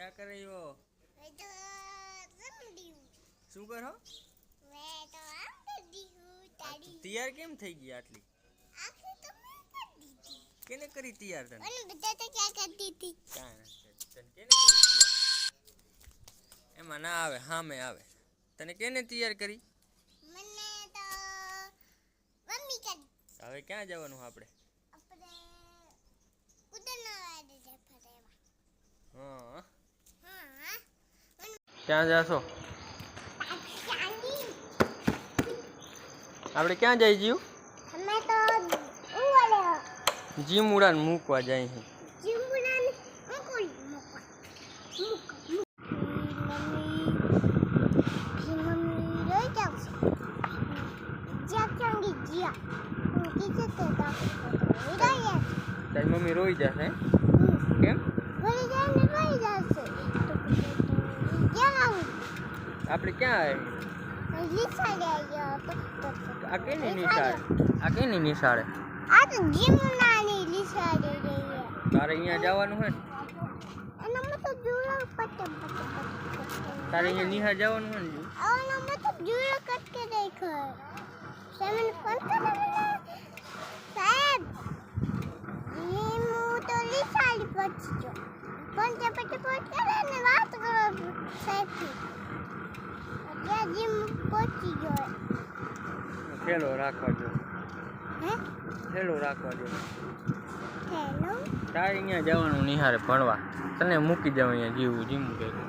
क्या कर रही हो? मैं तो रमदी हूँ। શું કરો? मैं तो आम करती हूँ ताड़ी। તૈયાર કેમ થઈ ગઈ આટલી? आखिर तो मैं करती थी। કેને કરી તૈયાર તને? मैंने बता तो क्या करती थी? કાંઈ નથી તને કેને કરી તૈયાર? એમાં ના આવે સામે આવે. તને કેને તૈયાર કરી? मैंने तो मम्मी करी। હવે ક્યાં જવાનું આપણે? अपने उधर वाले से फरेवा। હા हाँ। ક્યાં જાશો? पाकिस्तानी। આપણે ક્યાં જઈ જીવ? हमें तो वाले જીમ ઉડાન મૂકવા જાય છે. जिमुना ने मुकुल मुकुल मुकुल मम्मी रोई जाओ जिया चंगी जिया किसे ते दा रोई તારી મમ્મી રોઈ જશે કેમ? रोई जाने रोई जासे क्या આપણે ક્યાં આવે? लिसा ले गया આ કેની નિશાળે? આ કેની નિશાળે? आ तो जिमुना ने लिसा ले गई है તારે અહીંયા જવાનું છે ને? एना मत जुड़ा पट તારે અહીંયા નિહાળ જવાનું છે ને? और ना तो जुड़ा कट के देखो सेवन फोन कर साहब ये मु तो लिसाली पछो फोन के पटे फोन करे ने बात करो साहब क्या जिम पहुंची गयो થેલો રાખવા જો. है થેલો રાખવા જો. हेलो તારે અહીંયા જવાનું નિહાળે ભણવા. તને મૂકી જાવ અહીંયા જીવું જીમ ભેગું.